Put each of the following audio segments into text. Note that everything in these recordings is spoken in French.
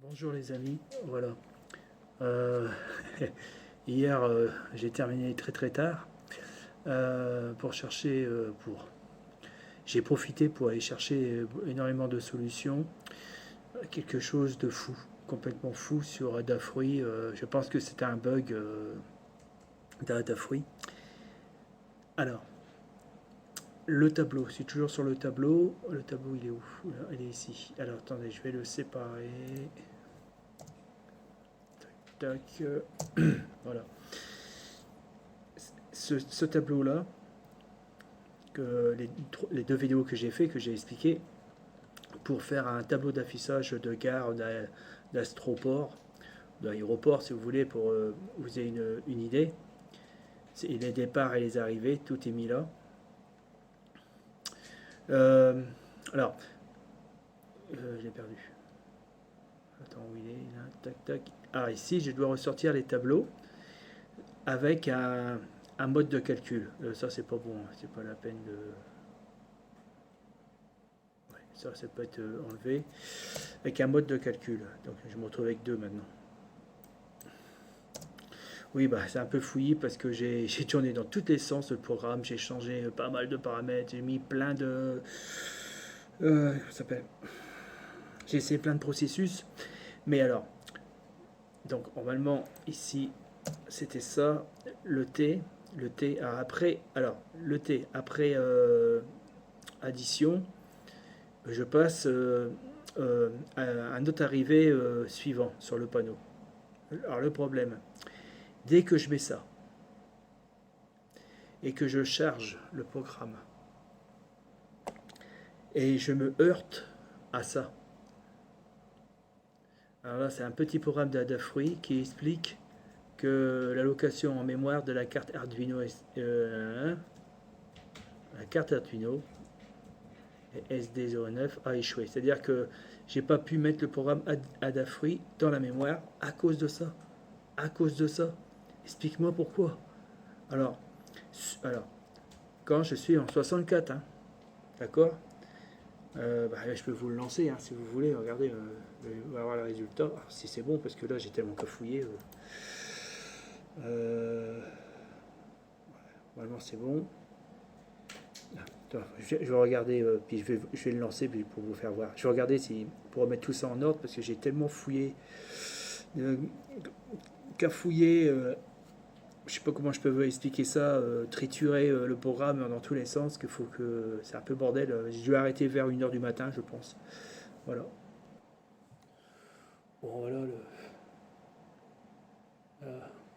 Bonjour les amis, voilà. Euh, Hier, j'ai terminé très tard pour chercher, j'ai profité pour aller chercher énormément de solutions, quelque chose de fou, complètement fou sur Adafruit. Je pense que c'était un bug d'Adafruit. Alors, le tableau, je suis toujours sur le tableau. Le tableau, il est où? Il est ici. Alors, attendez, je vais le séparer. Tac, voilà. Ce tableau-là, que les deux vidéos que j'ai fait, que j'ai expliqué, pour faire un tableau d'affichage de gare d'astroport, d'aéroport si vous voulez, pour vous ayez une idée. Les départs et les arrivées, tout est mis là. Euh, alors, je l'ai perdu. Attends, où il est là? Tac, tac. Ah, ici, je dois ressortir les tableaux avec un mode de calcul. Ça, c'est pas bon, c'est pas la peine de. Ça peut être enlevé. Avec un mode de calcul. Donc, je me retrouve avec deux maintenant. Oui, bah, c'est un peu fouillis parce que j'ai tourné dans tous les sens le programme, j'ai changé pas mal de paramètres, j'ai mis plein de. Ça s'appelle. J'ai essayé plein de processus, mais alors, donc normalement ici c'était ça, le T après, alors le T après addition, je passe à un autre arrivé suivant sur le panneau. Alors le problème, dès que je mets ça, et que je charge le programme et je me heurte à ça. Alors là, c'est un petit programme d'Adafruit qui explique que l'allocation en mémoire de la carte Arduino, la carte Arduino SD09 a échoué. C'est-à-dire que j'ai pas pu mettre le programme Adafruit dans la mémoire à cause de ça. À cause de ça. Explique-moi pourquoi. Alors, alors, quand je suis en 64, hein, d'accord. Je peux vous le lancer hein, si vous voulez. Regardez, on va voir le résultat. Alors, si c'est bon, parce que là j'ai tellement cafouillé. Normalement c'est bon. Attends, je vais regarder, puis je vais le lancer puis pour vous faire voir. Je vais regarder pour remettre tout ça en ordre parce que j'ai tellement fouillé, cafouillé. Je sais pas comment je peux expliquer ça, triturer le programme dans tous les sens, qu'il faut que c'est un peu bordel. J'ai dû arrêter vers 1h du matin, je pense. Voilà. Bon, voilà, le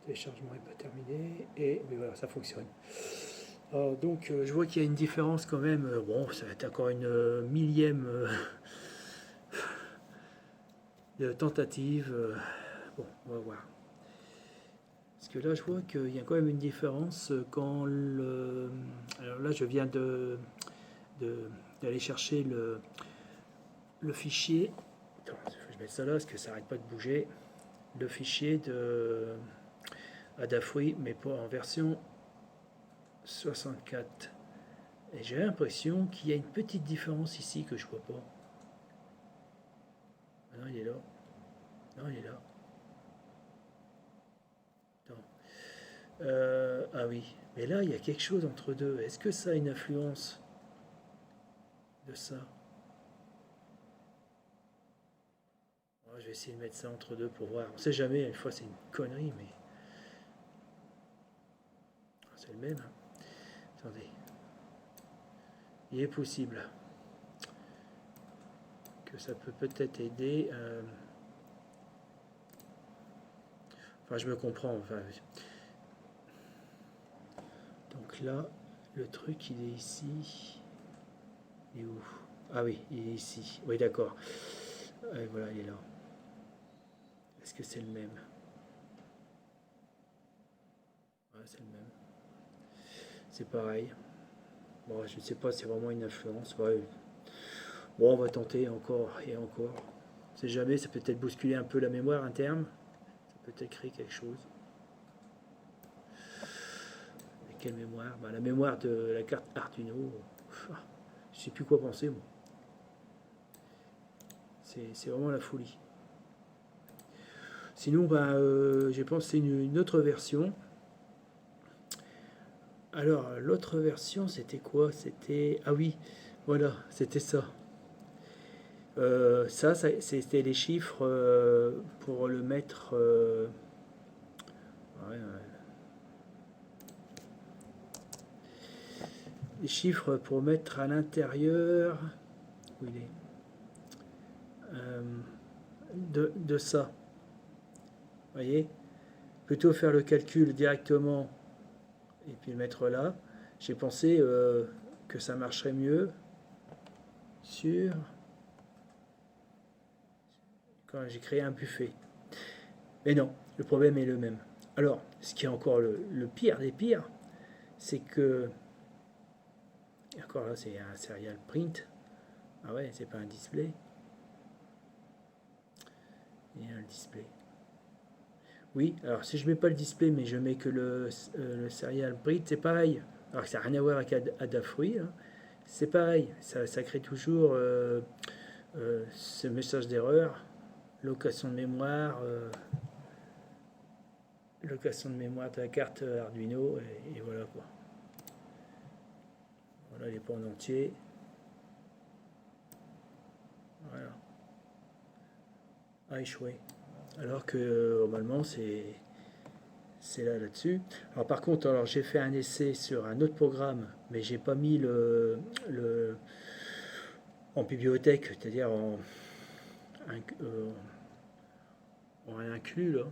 téléchargement n'est pas terminé, mais voilà, ça fonctionne. Donc, je vois qu'il y a une différence quand même. Bon, ça va être encore une millième de tentative. Bon, on va voir. Parce que là, je vois qu'il y a quand même une différence quand le. Alors là, je viens d'aller chercher le fichier. Attends, il faut que je mette ça là parce que ça n'arrête pas de bouger. Le fichier de Adafruit, mais pas en version 64. Et j'ai l'impression qu'il y a une petite différence ici que je vois pas. Ah non, il est là. Non, il est là. Attends. Ah oui. Mais là, il y a quelque chose entre deux. Est-ce que ça a une influence de ça? Je vais essayer de mettre ça entre deux pour voir. On sait jamais, une fois c'est une connerie, mais. C'est le même. Attendez. Il est possible que ça peut peut-être aider. Enfin, je me comprends. Enfin, donc là, le truc, il est ici. Il est où? Ah oui, il est ici. Oui, d'accord. Et voilà, il est là. Est-ce que c'est le même? Ouais, c'est le même. C'est pareil. Bon, je ne sais pas si c'est vraiment une influence. Ouais. Bon, on va tenter encore et encore. On sait jamais, ça peut peut-être bousculer un peu la mémoire interne. Ça peut peut-être créer quelque chose. Mais quelle mémoire? La mémoire de la carte Arduino. Je sais plus quoi penser, moi. C'est vraiment la folie. Sinon, ben, j'ai pensé une autre version. Alors, l'autre version, c'était quoi? C'était... Ah oui, voilà, c'était ça. C'était les chiffres pour le mettre... ouais, ouais. Les chiffres pour mettre à l'intérieur... Où il est? Euh, de ça. Vous voyez? Plutôt faire le calcul directement et puis le mettre là. J'ai pensé que ça marcherait mieux sur... quand j'ai créé un buffet. Mais non, le problème est le même. Alors, ce qui est encore le pire des pires, c'est que... Encore là, c'est un serial print. Ah ouais, c'est pas un display. Il y a un display. Oui, alors si je mets pas le display, mais je mets que le serial print, c'est pareil. Alors que ça n'a rien à voir avec Adafruit, hein. C'est pareil. Ça crée toujours ce message d'erreur, location de mémoire, location de mémoire de la carte Arduino, et voilà quoi. Voilà les points en entier. Voilà. A échoué. Alors que normalement c'est là-dessus. Alors par contre, alors j'ai fait un essai sur un autre programme, mais j'ai pas mis le en bibliothèque, c'est-à-dire euh, en inclus là,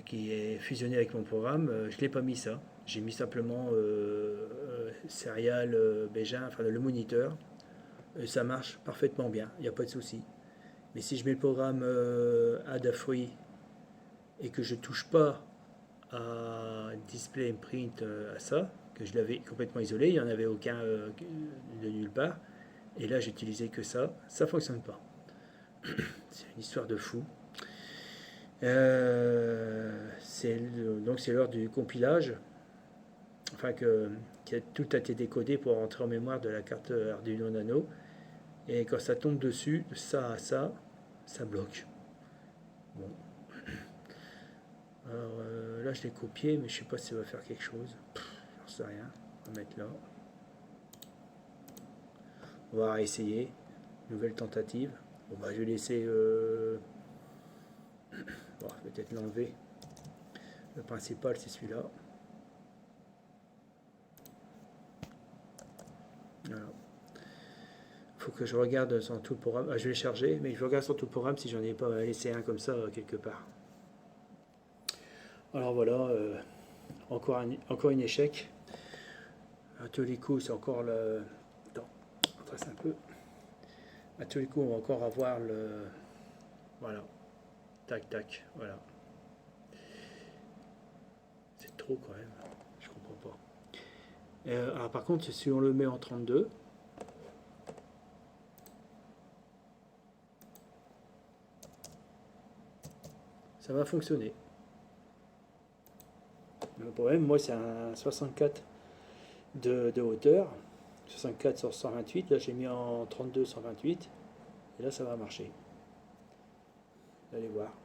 qui est fusionné avec mon programme. Je l'ai pas mis ça. J'ai mis simplement Serial Bégin, enfin le moniteur. Et ça marche parfaitement bien, il n'y a pas de souci. Mais si je mets le programme Adafruit et que je touche pas à display and print à ça, que je l'avais complètement isolé, il n'y en avait aucun de nulle part. Et là, j'utilisais que ça fonctionne pas. C'est une histoire de fou. Donc c'est l'heure du compilage, enfin que tout a été décodé pour rentrer en mémoire de la carte Arduino Nano. Et quand ça tombe dessus, de ça à ça bloque. Bon. Alors là, je l'ai copié, mais je sais pas si ça va faire quelque chose. J'en sais rien. On va mettre là. On va essayer. Nouvelle tentative. Bon, bah, je vais laisser. Bon, peut-être l'enlever. Le principal, c'est celui-là. Voilà. Faut que je regarde sur tout le programme. Ah, je vais le charger, mais je regarde sur tout le programme si j'en ai pas laissé un comme ça quelque part. Alors voilà, encore une échec. À tous les coups, c'est encore le. Attends, on trace un peu. À tous les coups, on va encore avoir le. Voilà. Tac, tac, voilà. C'est trop quand même. Je comprends pas. Alors par contre, si on le met en 32, ça va fonctionner. Le problème, moi, c'est un 64 de hauteur. 64 sur 128. Là, j'ai mis en 32 128. Et là, ça va marcher. Vous allez voir.